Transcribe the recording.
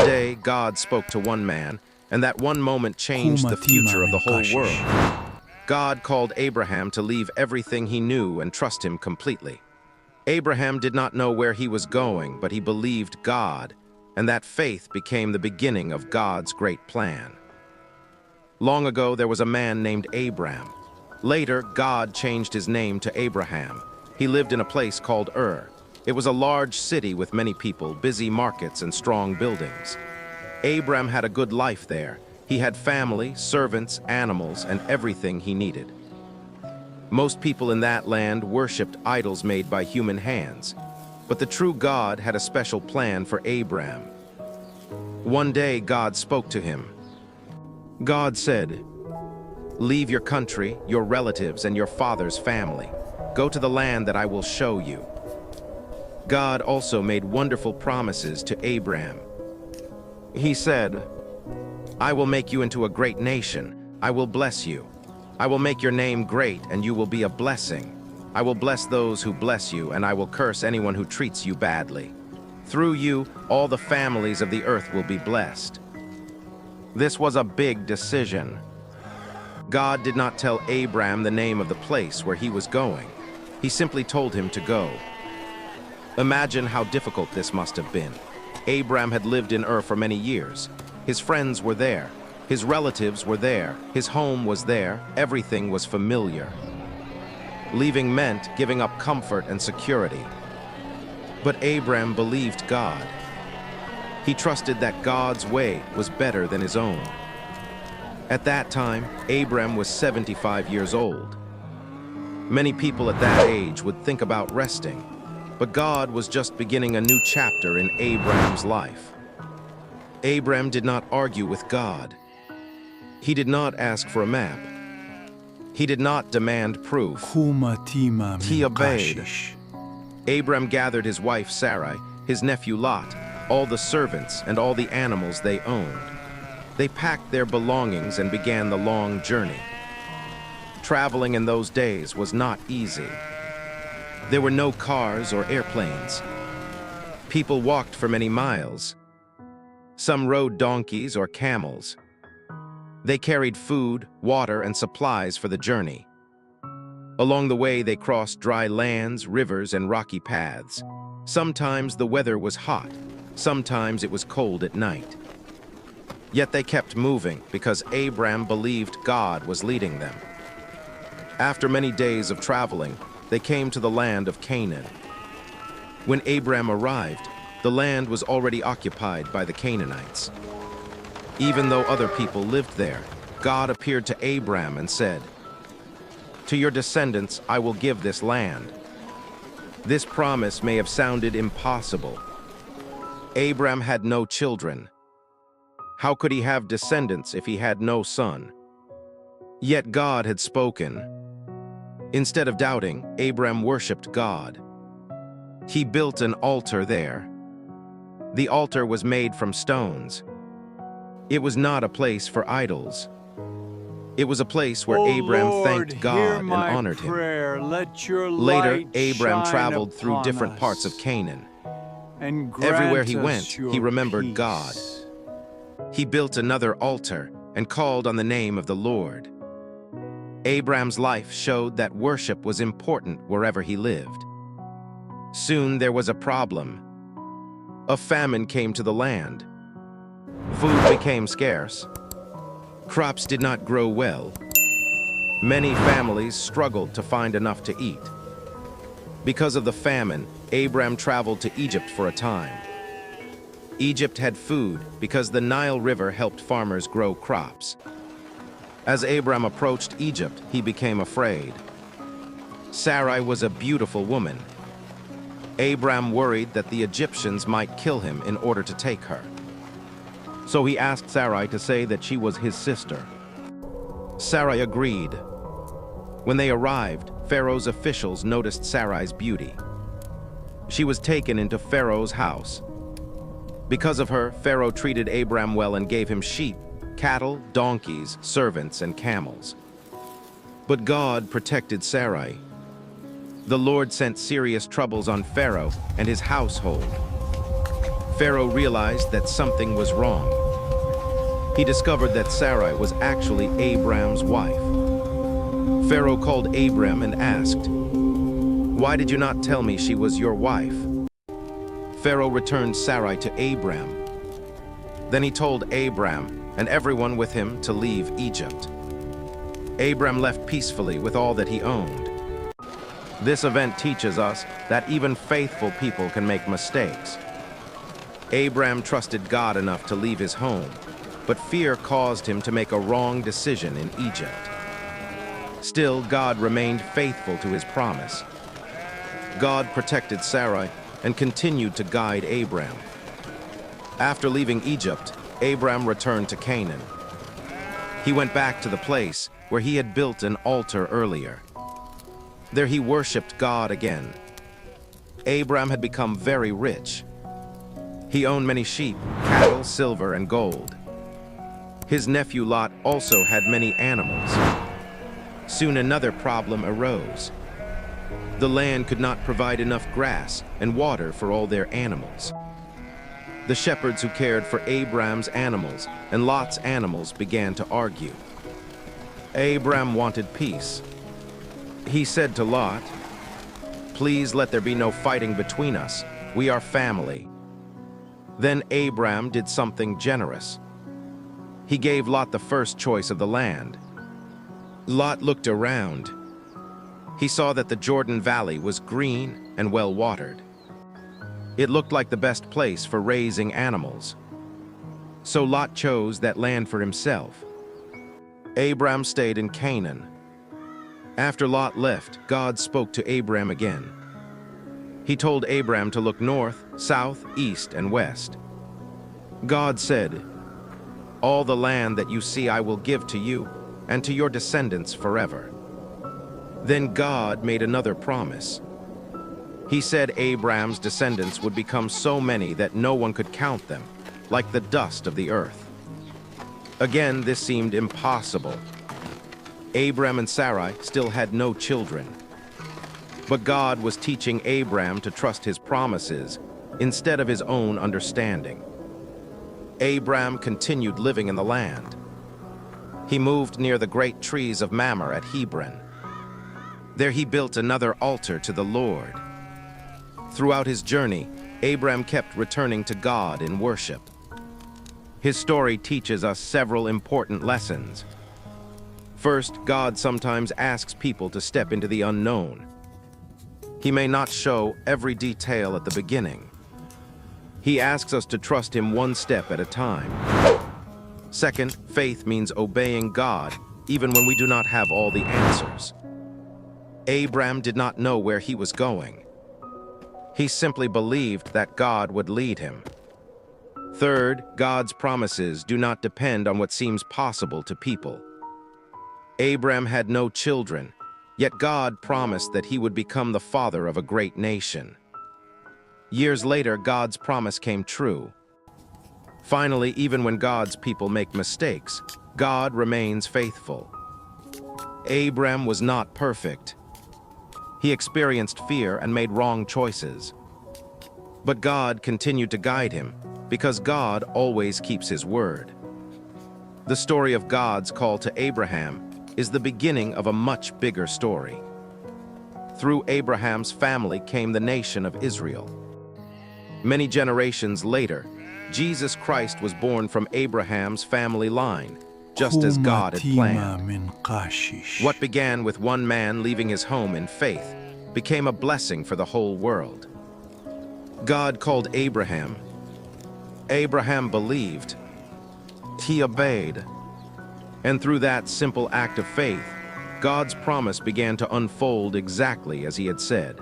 day, God spoke to one man, and that one moment changed the future of the whole world. God called Abraham to leave everything he knew and trust him completely. Abraham did not know where he was going, but he believed God, and that faith became the beginning of God's great plan. Long ago, there was a man named Abram. Later, God changed his name to Abraham. He lived in a place called Ur. It was a large city with many people, busy markets, and strong buildings. Abram had a good life there. He had family, servants, animals, and everything he needed. Most people in that land worshipped idols made by human hands, but the true God had a special plan for Abram. One day, God spoke to him. God said, "Leave your country, your relatives, and your father's family. Go to the land that I will show you." God also made wonderful promises to Abram. He said, "I will make you into a great nation. I will bless you. I will make your name great, and you will be a blessing. I will bless those who bless you, and I will curse anyone who treats you badly. Through you, all the families of the earth will be blessed." This was a big decision. God did not tell Abram the name of the place where he was going. He simply told him to go. Imagine how difficult this must have been. Abram had lived in Ur for many years. His friends were there. His relatives were there. His home was there. Everything was familiar. Leaving meant giving up comfort and security. But Abram believed God. He trusted that God's way was better than his own. At that time, Abram was 75 years old. Many people at that age would think about resting, but God was just beginning a new chapter in Abram's life. Abram did not argue with God. He did not ask for a map. He did not demand proof. He obeyed. Abram gathered his wife Sarai, his nephew Lot, all the servants and all the animals they owned. They packed their belongings and began the long journey. Traveling in those days was not easy. There were no cars or airplanes. People walked for many miles. Some rode donkeys or camels. They carried food, water, and supplies for the journey. Along the way, they crossed dry lands, rivers, and rocky paths. Sometimes the weather was hot. Sometimes it was cold at night. Yet they kept moving because Abram believed God was leading them. After many days of traveling, they came to the land of Canaan. When Abram arrived, the land was already occupied by the Canaanites. Even though other people lived there, God appeared to Abram and said, "To your descendants I will give this land." This promise may have sounded impossible. Abram had no children. How could he have descendants if he had no son? Yet God had spoken. Instead of doubting, Abram worshipped God. He built an altar there. The altar was made from stones. It was not a place for idols. It was a place where Abram thanked God and honored him. Later, Abram traveled through different parts of Canaan. Everywhere he went, he remembered God. He built another altar and called on the name of the Lord. Abram's life showed that worship was important wherever he lived. Soon there was a problem. A famine came to the land. Food became scarce. Crops did not grow well. Many families struggled to find enough to eat. Because of the famine, Abram traveled to Egypt for a time. Egypt had food because the Nile River helped farmers grow crops. As Abram approached Egypt, he became afraid. Sarai was a beautiful woman. Abram worried that the Egyptians might kill him in order to take her. So he asked Sarai to say that she was his sister. Sarai agreed. When they arrived, Pharaoh's officials noticed Sarai's beauty. She was taken into Pharaoh's house. Because of her, Pharaoh treated Abram well and gave him sheep, cattle, donkeys, servants, and camels. But God protected Sarai. The Lord sent serious troubles on Pharaoh and his household. Pharaoh realized that something was wrong. He discovered that Sarai was actually Abram's wife. Pharaoh called Abram and asked, "Why did you not tell me she was your wife?" Pharaoh returned Sarai to Abram. Then he told Abram and everyone with him to leave Egypt. Abram left peacefully with all that he owned. This event teaches us that even faithful people can make mistakes. Abram trusted God enough to leave his home, but fear caused him to make a wrong decision in Egypt. Still, God remained faithful to his promise. God protected Sarai and continued to guide Abram. After leaving Egypt, Abram returned to Canaan. He went back to the place where he had built an altar earlier. There he worshipped God again. Abram had become very rich. He owned many sheep, cattle, silver, and gold. His nephew Lot also had many animals. Soon another problem arose. The land could not provide enough grass and water for all their animals. The shepherds who cared for Abram's animals and Lot's animals began to argue. Abram wanted peace. He said to Lot, "Please let there be no fighting between us. We are family." Then Abram did something generous. He gave Lot the first choice of the land. Lot looked around. He saw that the Jordan Valley was green and well-watered. It looked like the best place for raising animals. So Lot chose that land for himself. Abram stayed in Canaan. After Lot left, God spoke to Abram again. He told Abram to look north, south, east, and west. God said, "All the land that you see I will give to you and to your descendants forever." Then God made another promise. He said Abram's descendants would become so many that no one could count them, like the dust of the earth. Again, this seemed impossible. Abram and Sarai still had no children. But God was teaching Abram to trust his promises instead of his own understanding. Abram continued living in the land. He moved near the great trees of Mamre at Hebron. There he built another altar to the Lord. Throughout his journey, Abram kept returning to God in worship. His story teaches us several important lessons. First, God sometimes asks people to step into the unknown. He may not show every detail at the beginning. He asks us to trust him one step at a time. Second, faith means obeying God even when we do not have all the answers. Abram did not know where he was going. He simply believed that God would lead him. Third, God's promises do not depend on what seems possible to people. Abram had no children, yet God promised that he would become the father of a great nation. Years later, God's promise came true. Finally, even when God's people make mistakes, God remains faithful. Abram was not perfect. He experienced fear and made wrong choices. But God continued to guide him, because God always keeps his word. The story of God's call to Abraham is the beginning of a much bigger story. Through Abraham's family came the nation of Israel. Many generations later, Jesus Christ was born from Abraham's family line, just as God had planned. What began with one man leaving his home in faith became a blessing for the whole world. God called Abraham. Abraham believed. He obeyed. And through that simple act of faith, God's promise began to unfold exactly as he had said.